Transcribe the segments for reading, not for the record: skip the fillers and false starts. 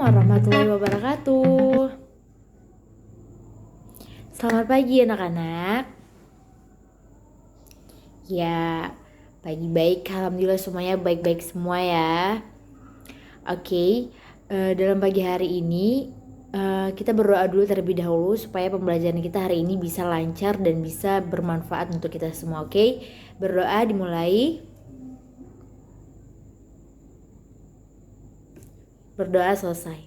warahmatullahi wabarakatuh. Selamat pagi anak-anak. Ya, pagi baik. Alhamdulillah semuanya baik-baik semua ya. Oke, dalam pagi hari ini kita berdoa dulu terlebih dahulu supaya pembelajaran kita hari ini bisa lancar dan bisa bermanfaat untuk kita semua. Oke, berdoa dimulai. Berdoa selesai.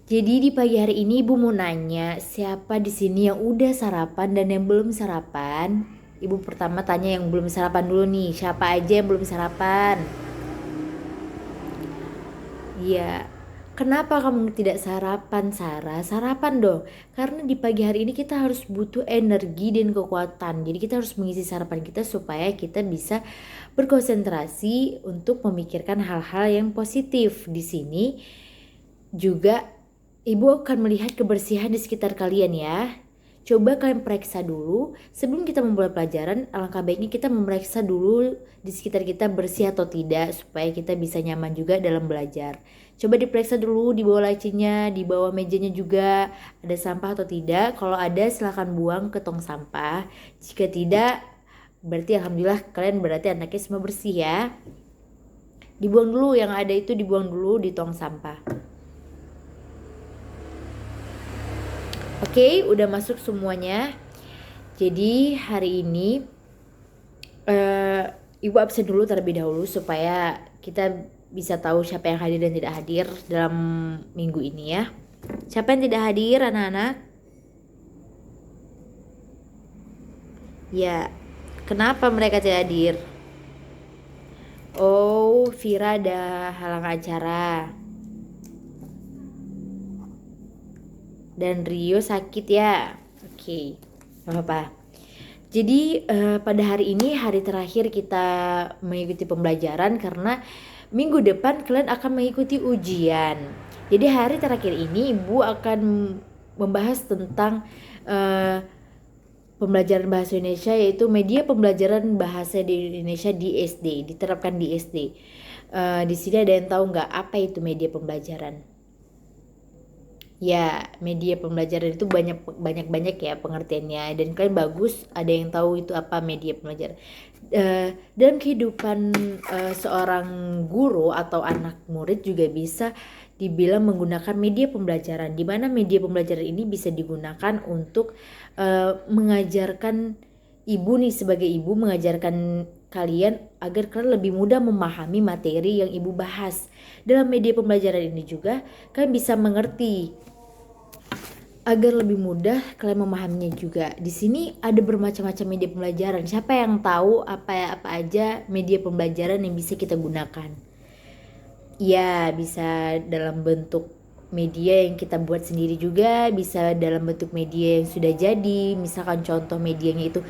Jadi di pagi hari ini Ibu mau nanya, siapa di sini yang udah sarapan dan yang belum sarapan? Ibu pertama tanya yang belum sarapan dulu nih. Siapa aja yang belum sarapan? Iya. Kenapa kamu tidak sarapan, Sarah? Sarapan dong. Karena di pagi hari ini kita harus butuh energi dan kekuatan. Jadi kita harus mengisi sarapan kita supaya kita bisa berkonsentrasi untuk memikirkan hal-hal yang positif. Di sini juga Ibu akan melihat kebersihan di sekitar kalian ya. Coba kalian periksa dulu sebelum kita memulai pelajaran. Alangkah baiknya kita memeriksa dulu di sekitar kita bersih atau tidak supaya kita bisa nyaman juga dalam belajar. Coba diperiksa dulu di bawah lacinya, di bawah mejanya juga ada sampah atau tidak. Kalau ada silahkan buang ke tong sampah. Jika tidak, berarti alhamdulillah kalian berarti anaknya semua bersih ya. Dibuang dulu yang ada itu, dibuang dulu di tong sampah. Oke, udah masuk semuanya. Jadi hari ini Ibu absen dulu terlebih dahulu supaya kita bisa tahu siapa yang hadir dan tidak hadir dalam minggu ini ya. Siapa yang tidak hadir anak-anak? Ya, kenapa mereka tidak hadir? Oh, Vira ada halangan acara. Dan Rio sakit ya. Oke, gak apa-apa. Jadi pada hari ini hari terakhir kita mengikuti pembelajaran karena minggu depan kalian akan mengikuti ujian. Jadi hari terakhir ini Ibu akan membahas tentang pembelajaran bahasa Indonesia, yaitu media pembelajaran bahasa di Indonesia di SD, diterapkan di SD. Di sini ada yang tahu nggak apa itu media pembelajaran? Ya, media pembelajaran itu banyak ya pengertiannya, dan kalian bagus ada yang tahu itu apa media pembelajaran. Dalam kehidupan seorang guru atau anak murid juga bisa dibilang menggunakan media pembelajaran, di mana media pembelajaran ini bisa digunakan untuk mengajarkan ibu nih, sebagai ibu mengajarkan kalian agar kalian lebih mudah memahami materi yang ibu bahas. Dalam media pembelajaran ini juga kalian bisa mengerti agar lebih mudah kalian memahaminya juga. Di sini ada bermacam-macam media pembelajaran. Siapa yang tahu apa aja media pembelajaran yang bisa kita gunakan? Ya, bisa dalam bentuk media yang kita buat sendiri juga, bisa dalam bentuk media yang sudah jadi. Misalkan contoh medianya itu,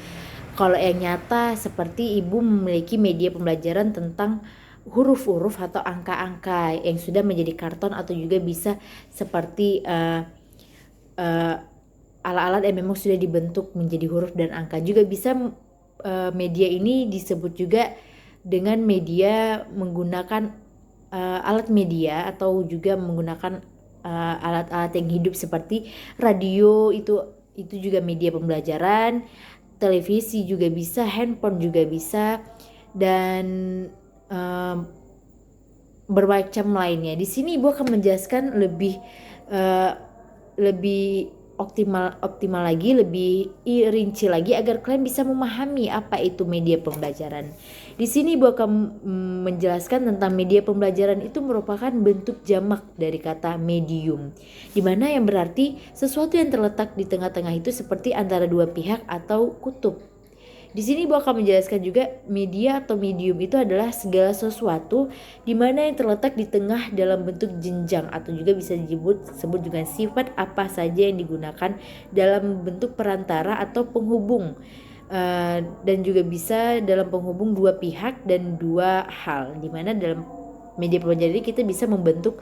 kalau yang nyata seperti ibu memiliki media pembelajaran tentang huruf-huruf atau angka-angka yang sudah menjadi karton, atau juga bisa seperti alat-alat yang memang sudah dibentuk menjadi huruf dan angka. Juga bisa media ini disebut juga dengan media menggunakan alat media, atau juga menggunakan alat-alat yang hidup seperti radio, itu juga media pembelajaran. Televisi juga bisa, handphone juga bisa, dan bermacam lainnya. Di sini Ibu akan menjelaskan lebih optimal lagi, lebih rinci lagi agar kalian bisa memahami apa itu media pembelajaran. Di sini Ibu akan menjelaskan tentang media pembelajaran itu merupakan bentuk jamak dari kata medium, dimana yang berarti sesuatu yang terletak di tengah-tengah itu seperti antara dua pihak atau kutub. Di sini Ibu akan menjelaskan juga media atau medium itu adalah segala sesuatu di mana yang terletak di tengah dalam bentuk jenjang, atau juga bisa disebut dengan sifat apa saja yang digunakan dalam bentuk perantara atau penghubung, dan juga bisa dalam penghubung dua pihak dan dua hal, di mana dalam media pembelajaran ini kita bisa membentuk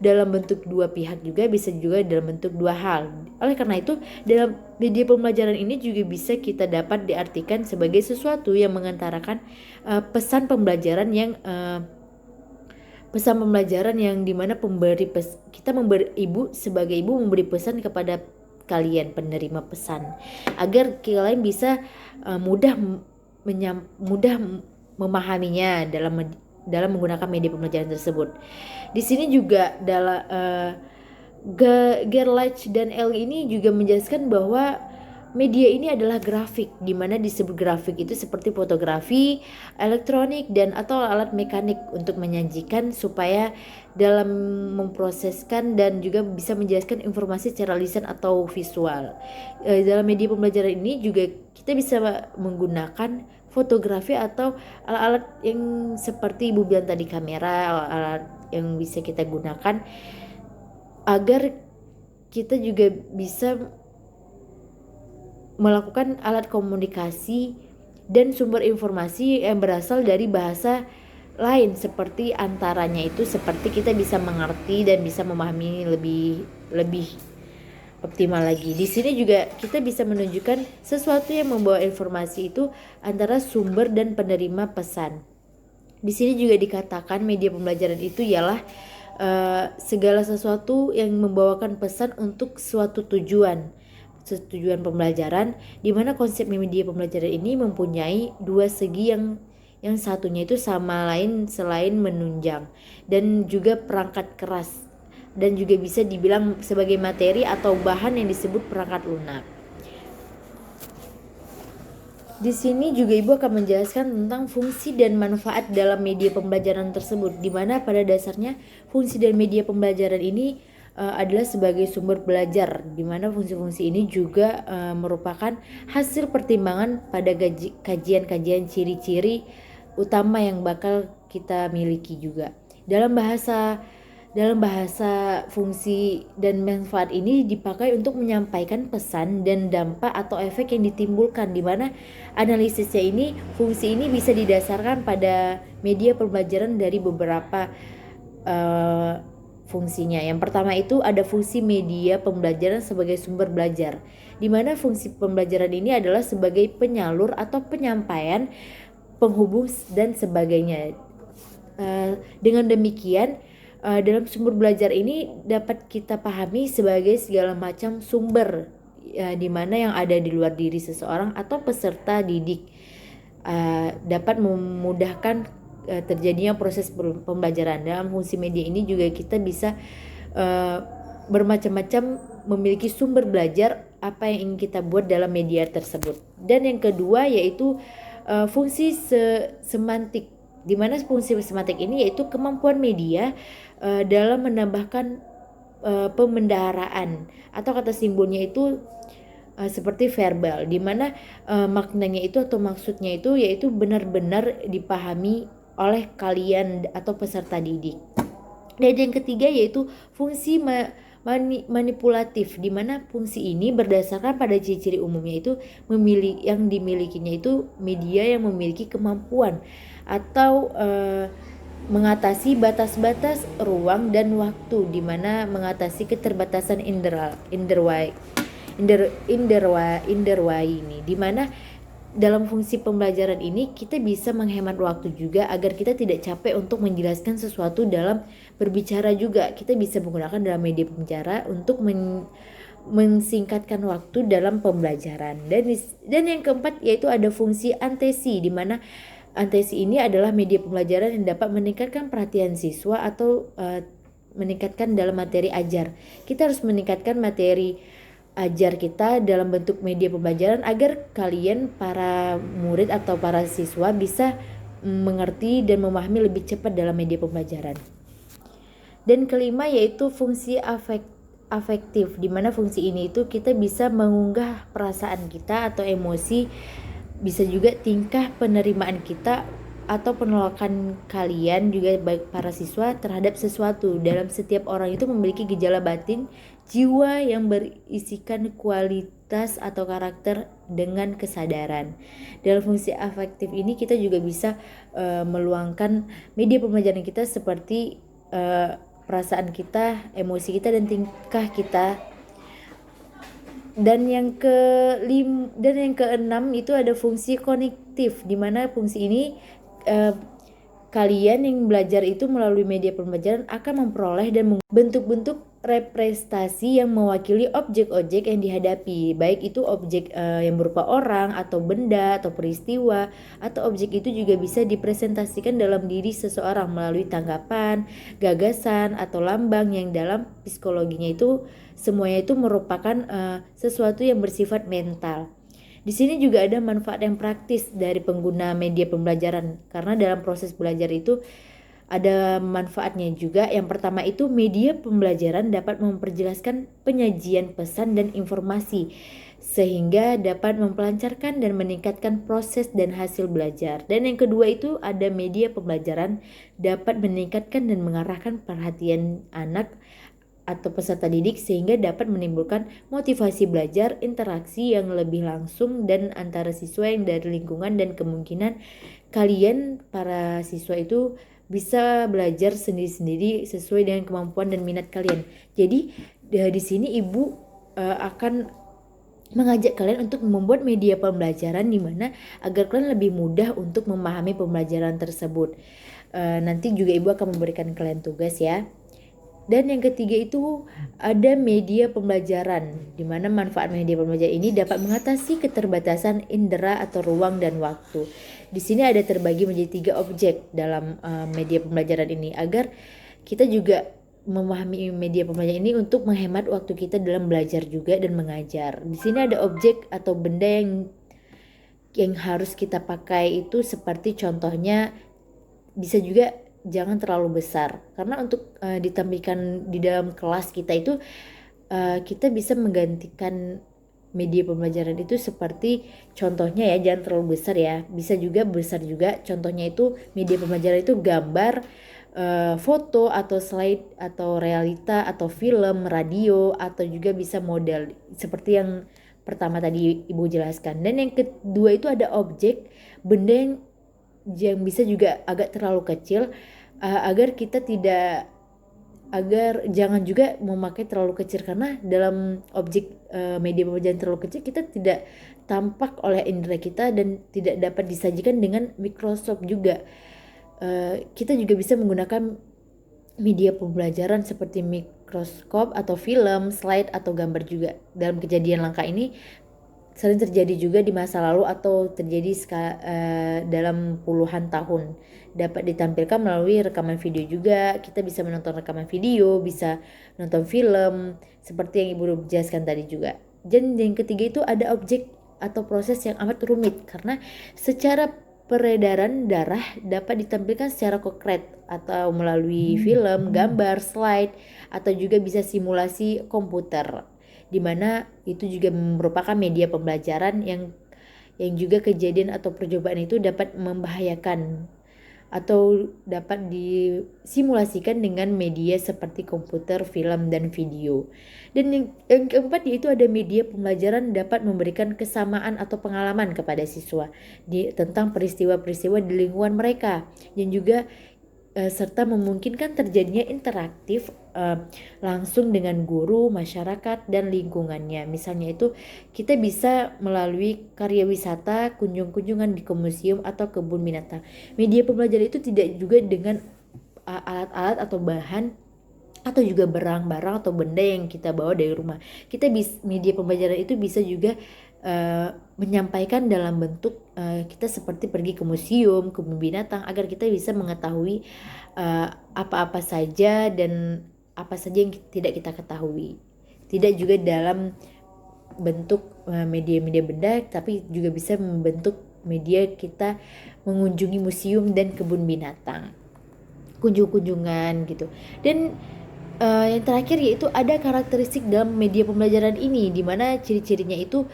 dalam bentuk dua pihak, juga bisa juga dalam bentuk dua hal. Oleh karena itu, dalam media pembelajaran ini juga bisa kita dapat diartikan sebagai sesuatu yang mengantarakan pesan pembelajaran yang pesan pembelajaran yang dimana sebagai ibu memberi pesan kepada kalian penerima pesan agar kalian bisa mudah memahaminya dalam menggunakan media pembelajaran tersebut. Di sini juga Gerlach dan L ini juga menjelaskan bahwa media ini adalah grafik, di mana disebut grafik itu seperti fotografi, elektronik, dan atau alat mekanik untuk menyajikan supaya dalam memproseskan dan juga bisa menjelaskan informasi secara lisan atau visual. Dalam media pembelajaran ini juga kita bisa menggunakan fotografi atau alat-alat yang seperti ibu bilang tadi, kamera, alat yang bisa kita gunakan agar kita juga bisa melakukan alat komunikasi dan sumber informasi yang berasal dari bahasa lain, seperti antaranya itu seperti kita bisa mengerti dan bisa memahami lebih optimal lagi. Di sini juga kita bisa menunjukkan sesuatu yang membawa informasi itu antara sumber dan penerima pesan. Di sini juga dikatakan media pembelajaran itu ialah segala sesuatu yang membawakan pesan untuk suatu tujuan pembelajaran, di mana konsep media pembelajaran ini mempunyai dua segi yang satunya itu sama lain selain menunjang dan juga perangkat keras, dan juga bisa dibilang sebagai materi atau bahan yang disebut perangkat lunak. Di sini juga Ibu akan menjelaskan tentang fungsi dan manfaat dalam media pembelajaran tersebut, di mana pada dasarnya fungsi dan media pembelajaran ini adalah sebagai sumber belajar, di mana fungsi-fungsi ini juga merupakan hasil pertimbangan pada kajian-kajian ciri-ciri utama yang bakal kita miliki juga. Dalam bahasa fungsi dan manfaat ini dipakai untuk menyampaikan pesan dan dampak atau efek yang ditimbulkan, di mana analisisnya ini, fungsi ini bisa didasarkan pada media pembelajaran dari beberapa fungsinya. Yang pertama itu ada fungsi media pembelajaran sebagai sumber belajar, di mana fungsi pembelajaran ini adalah sebagai penyalur atau penyampaian, penghubung dan sebagainya. Dengan demikian dalam sumber belajar ini dapat kita pahami sebagai segala macam sumber di mana yang ada di luar diri seseorang atau peserta didik, dapat memudahkan terjadinya proses pembelajaran. Dalam fungsi media ini juga kita bisa bermacam-macam memiliki sumber belajar apa yang ingin kita buat dalam media tersebut. Dan yang kedua yaitu fungsi semantik, di mana fungsi semantik ini yaitu kemampuan media dalam menambahkan pemendaraan atau kata simbolnya itu seperti verbal, di mana maknanya itu atau maksudnya itu yaitu benar-benar dipahami oleh kalian atau peserta didik. Dan yang ketiga yaitu fungsi manipulatif, di mana fungsi ini berdasarkan pada ciri-ciri umumnya itu yang dimilikinya itu media yang memiliki kemampuan atau mengatasi batas-batas ruang dan waktu, di mana mengatasi keterbatasan inderwai ini, di mana dalam fungsi pembelajaran ini kita bisa menghemat waktu juga agar kita tidak capek untuk menjelaskan sesuatu. Dalam berbicara juga kita bisa menggunakan dalam media pembicara untuk mensingkatkan waktu dalam pembelajaran. Dan yang keempat yaitu ada fungsi antesi, di mana antesi ini adalah media pembelajaran yang dapat meningkatkan perhatian siswa atau meningkatkan dalam materi ajar. Kita harus meningkatkan materi ajar kita dalam bentuk media pembelajaran agar kalian para murid atau para siswa bisa mengerti dan memahami lebih cepat dalam media pembelajaran. Dan kelima yaitu fungsi afektif, di mana fungsi ini itu kita bisa mengunggah perasaan kita atau emosi, bisa juga tingkah penerimaan kita atau penolakan kalian juga baik para siswa terhadap sesuatu. Dalam setiap orang itu memiliki gejala batin jiwa yang berisikan kualitas atau karakter dengan kesadaran. Dalam fungsi afektif ini kita juga bisa meluangkan media pembelajaran kita seperti perasaan kita, emosi kita, dan tingkah kita. Dan yang keenam itu ada fungsi kognitif, di mana fungsi ini Kalian yang belajar itu melalui media pembelajaran akan memperoleh dan bentuk-bentuk representasi yang mewakili objek-objek yang dihadapi, baik itu objek yang berupa orang atau benda atau peristiwa, atau objek itu juga bisa dipresentasikan dalam diri seseorang melalui tanggapan, gagasan atau lambang yang dalam psikologinya itu semuanya itu merupakan sesuatu yang bersifat mental. Di sini juga ada manfaat yang praktis dari pengguna media pembelajaran, karena dalam proses belajar itu ada manfaatnya juga. Yang pertama itu media pembelajaran dapat memperjelaskan penyajian pesan dan informasi sehingga dapat mempelancarkan dan meningkatkan proses dan hasil belajar. Dan yang kedua itu ada media pembelajaran dapat meningkatkan dan mengarahkan perhatian anak atau peserta didik sehingga dapat menimbulkan motivasi belajar, interaksi yang lebih langsung dan antara siswa yang dari lingkungan, dan kemungkinan kalian para siswa itu bisa belajar sendiri-sendiri sesuai dengan kemampuan dan minat kalian. Jadi di sini ibu akan mengajak kalian untuk membuat media pembelajaran di mana agar kalian lebih mudah untuk memahami pembelajaran tersebut. Nanti juga ibu akan memberikan kalian tugas ya. Dan yang ketiga itu ada media pembelajaran, di mana manfaat media pembelajaran ini dapat mengatasi keterbatasan indera atau ruang dan waktu. Di sini ada terbagi menjadi 3 objek dalam media pembelajaran ini, agar kita juga memahami media pembelajaran ini untuk menghemat waktu kita dalam belajar juga dan mengajar. Di sini ada objek atau benda yang harus kita pakai itu seperti contohnya bisa juga jangan terlalu besar, karena untuk ditampilkan di dalam kelas kita itu kita bisa menggantikan media pembelajaran itu seperti contohnya ya, jangan terlalu besar ya, bisa juga besar juga. Contohnya itu media pembelajaran itu gambar, foto atau slide atau realita atau film, radio, atau juga bisa model seperti yang pertama tadi ibu jelaskan. Dan yang kedua itu ada objek, benda yang bisa juga agak terlalu kecil, agar kita tidak, agar jangan juga memakai terlalu kecil, karena dalam objek media pembelajaran terlalu kecil kita tidak tampak oleh indera kita dan tidak dapat disajikan dengan Microsoft juga. Kita juga bisa menggunakan media pembelajaran seperti mikroskop atau film, slide atau gambar juga. Dalam kejadian langka ini sering terjadi juga di masa lalu atau terjadi dalam puluhan tahun. Dapat ditampilkan melalui rekaman video juga. Kita bisa menonton rekaman video, bisa nonton film seperti yang ibu jelaskan tadi juga. Dan yang ketiga itu ada objek atau proses yang amat rumit, karena secara peredaran darah dapat ditampilkan secara konkret atau melalui film, gambar, slide, atau juga bisa simulasi komputer, di mana itu juga merupakan media pembelajaran yang juga kejadian atau percobaan itu dapat membahayakan atau dapat disimulasikan dengan media seperti komputer, film, dan video. Dan yang keempat yaitu ada media pembelajaran dapat memberikan kesamaan atau pengalaman kepada siswa tentang peristiwa-peristiwa di lingkungan mereka, dan juga serta memungkinkan terjadinya interaktif langsung dengan guru, masyarakat, dan lingkungannya. Misalnya itu kita bisa melalui karya wisata, kunjungan di ke museum atau kebun binatang. Media pembelajaran itu tidak juga dengan alat-alat atau bahan atau juga barang-barang atau benda yang kita bawa dari rumah. Media pembelajaran itu bisa juga menyampaikan dalam bentuk kita seperti pergi ke museum, kebun binatang, agar kita bisa mengetahui apa-apa saja dan apa saja yang tidak kita ketahui. Tidak juga dalam bentuk media-media benda, tapi juga bisa membentuk media kita mengunjungi museum dan kebun binatang, kunjungan gitu. Dan yang terakhir yaitu ada karakteristik dalam media pembelajaran ini, di mana ciri-cirinya itu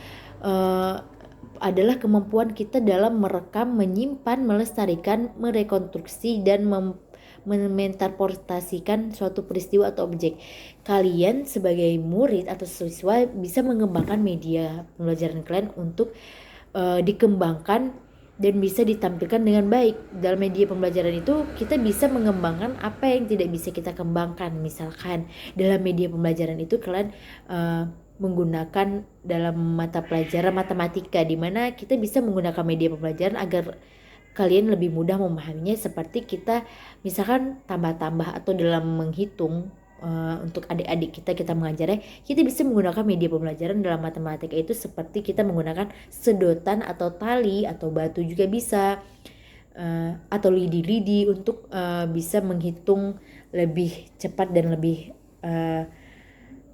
adalah kemampuan kita dalam merekam, menyimpan, melestarikan, merekonstruksi, dan mementaportasikan suatu peristiwa atau objek. Kalian sebagai murid atau siswa bisa mengembangkan media pembelajaran kalian untuk dikembangkan dan bisa ditampilkan dengan baik. Dalam media pembelajaran itu kita bisa mengembangkan apa yang tidak bisa kita kembangkan. Misalkan dalam media pembelajaran itu kalian menggunakan dalam mata pelajaran matematika, di mana kita bisa menggunakan media pembelajaran agar kalian lebih mudah memahaminya, seperti kita misalkan tambah-tambah atau dalam menghitung. Untuk adik-adik kita mengajarnya, kita bisa menggunakan media pembelajaran dalam matematika itu seperti kita menggunakan sedotan atau tali atau batu juga bisa, atau lidi-lidi untuk bisa menghitung lebih cepat dan lebih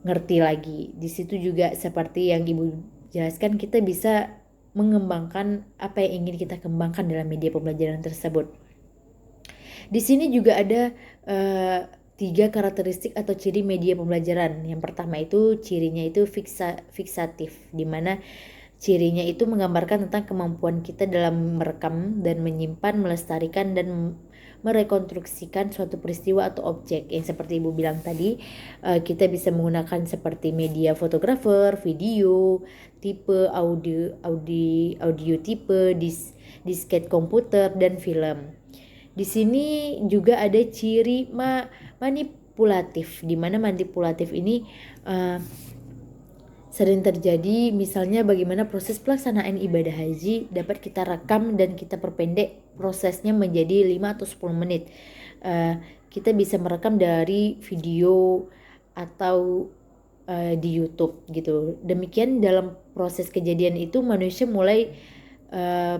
ngerti lagi. Di situ juga seperti yang Ibu jelaskan, kita bisa mengembangkan apa yang ingin kita kembangkan dalam media pembelajaran tersebut. Di sini juga ada 3 karakteristik atau ciri media pembelajaran. Yang pertama itu cirinya itu fiksatif, di mana cirinya itu menggambarkan tentang kemampuan kita dalam merekam dan menyimpan, melestarikan dan merekonstruksikan suatu peristiwa atau objek. Yang seperti Ibu bilang tadi, kita bisa menggunakan seperti media fotografer, video, tipe audio tipe, disket komputer dan film. Di sini juga ada ciri manipulatif, di mana manipulatif ini sering terjadi, misalnya bagaimana proses pelaksanaan ibadah haji dapat kita rekam dan kita perpendek prosesnya menjadi 5 atau 10 menit. Kita bisa merekam dari video atau di YouTube gitu. Demikian dalam proses kejadian itu manusia mulai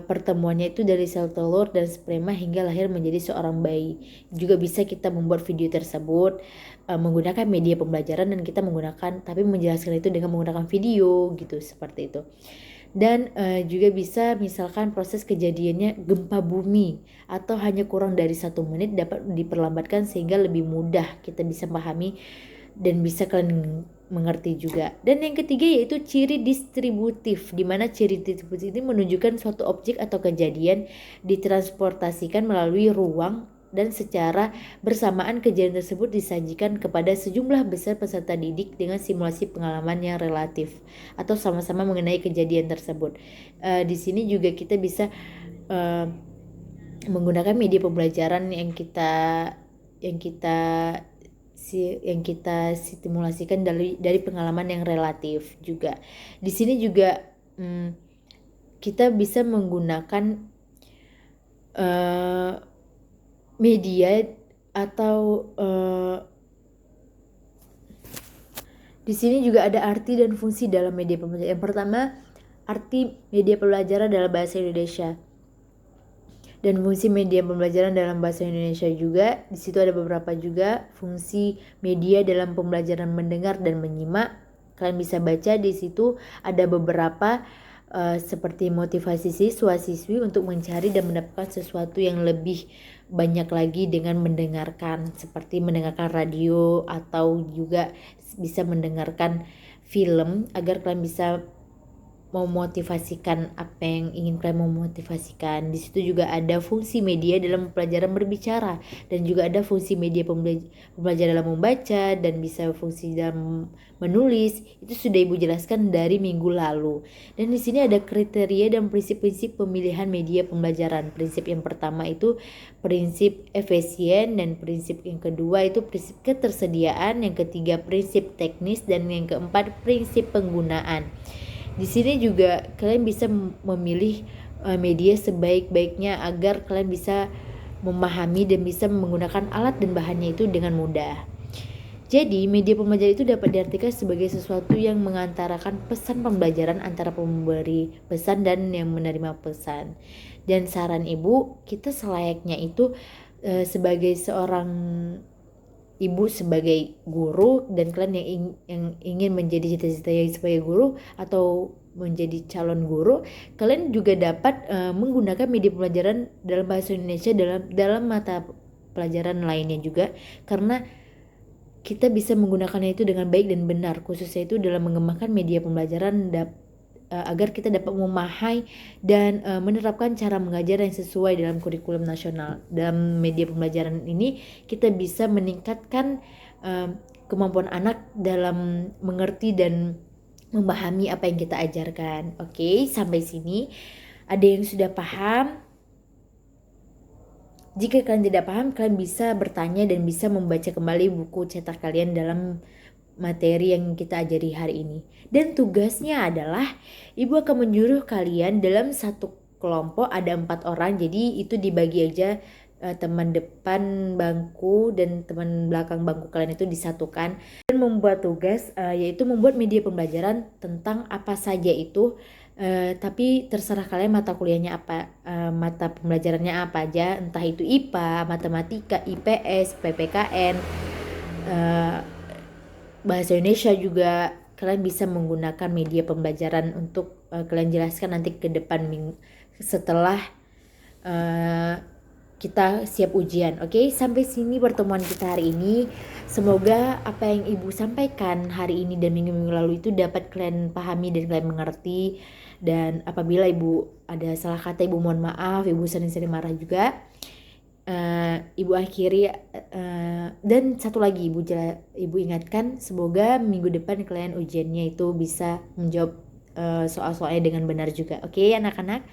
pertemuannya itu dari sel telur dan sperma hingga lahir menjadi seorang bayi. Juga bisa kita membuat video tersebut menggunakan media pembelajaran, dan kita menggunakan, tapi menjelaskan itu dengan menggunakan video gitu, seperti itu. Dan juga bisa misalkan proses kejadiannya gempa bumi atau hanya kurang dari 1 menit dapat diperlambatkan sehingga lebih mudah kita bisa memahami dan bisa kalian mengerti juga. Dan yang ketiga yaitu ciri distributif, di mana ciri distributif ini menunjukkan suatu objek atau kejadian ditransportasikan melalui ruang dan secara bersamaan kejadian tersebut disajikan kepada sejumlah besar peserta didik dengan simulasi pengalaman yang relatif atau sama-sama mengenai kejadian tersebut. Di sini juga kita bisa menggunakan media pembelajaran yang kita simulasikan dari pengalaman yang relatif juga. Di sini juga kita bisa menggunakan media atau di sini juga ada arti dan fungsi dalam media pembelajaran. Yang pertama, arti media pembelajaran dalam bahasa Indonesia. Dan fungsi media pembelajaran dalam bahasa Indonesia juga, di situ ada beberapa juga fungsi media dalam pembelajaran mendengar dan menyimak. Kalian bisa baca di situ ada beberapa seperti motivasi siswa-siswi untuk mencari dan mendapatkan sesuatu yang lebih banyak lagi dengan mendengarkan, seperti mendengarkan radio atau juga bisa mendengarkan film agar kalian bisa memotivasikan apa yang ingin kalian memotivasikan. Di situ juga ada fungsi media dalam pelajaran berbicara, dan juga ada fungsi media pembelajaran dalam membaca, dan bisa fungsi dalam menulis. Itu sudah Ibu jelaskan dari minggu lalu. Dan di sini ada kriteria dan prinsip-prinsip pemilihan media pembelajaran. Prinsip yang pertama itu prinsip efisien, dan prinsip yang kedua itu prinsip ketersediaan, yang ketiga prinsip teknis, dan yang keempat prinsip penggunaan. Di sini juga kalian bisa memilih media sebaik-baiknya agar kalian bisa memahami dan bisa menggunakan alat dan bahannya itu dengan mudah. Jadi, media pembelajaran itu dapat diartikan sebagai sesuatu yang mengantarakan pesan pembelajaran antara pemberi pesan dan yang menerima pesan. Dan saran Ibu, kita selayaknya itu sebagai seorang Ibu sebagai guru, dan kalian yang ingin menjadi cita-cita sebagai guru atau menjadi calon guru, kalian juga dapat menggunakan media pembelajaran dalam bahasa Indonesia dalam mata pelajaran lainnya juga, karena kita bisa menggunakannya itu dengan baik dan benar, khususnya itu dalam mengembangkan media pembelajaran agar kita dapat memahami dan menerapkan cara mengajar yang sesuai dalam kurikulum nasional. Dalam media pembelajaran ini kita bisa meningkatkan kemampuan anak dalam mengerti dan memahami apa yang kita ajarkan. Oke, sampai sini ada yang sudah paham? Jika kalian tidak paham, kalian bisa bertanya dan bisa membaca kembali buku cetak kalian dalam materi yang kita ajari hari ini. Dan tugasnya adalah Ibu akan menyuruh kalian dalam satu kelompok ada 4 orang, jadi itu dibagi aja, teman depan bangku dan teman belakang bangku kalian itu disatukan dan membuat tugas, yaitu membuat media pembelajaran tentang apa saja itu, tapi terserah kalian mata kuliahnya apa, mata pembelajarannya apa aja, entah itu IPA, matematika, IPS, PPKN, bahasa Indonesia juga. Kalian bisa menggunakan media pembelajaran untuk kalian jelaskan nanti ke depan setelah kita siap ujian. Oke, sampai sini pertemuan kita hari ini. Semoga apa yang Ibu sampaikan hari ini dan minggu-minggu lalu itu dapat kalian pahami dan kalian mengerti. Dan apabila Ibu ada salah kata, Ibu mohon maaf. Ibu sering-sering marah juga. Ibu akhiri, dan satu lagi Ibu ingatkan, semoga minggu depan kalian ujiannya itu bisa menjawab soal-soalnya dengan benar juga. Oke, anak-anak,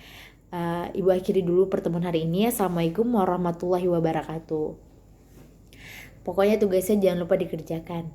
Ibu akhiri dulu pertemuan hari ini. Assalamualaikum warahmatullahi wabarakatuh. Pokoknya tugasnya jangan lupa dikerjakan.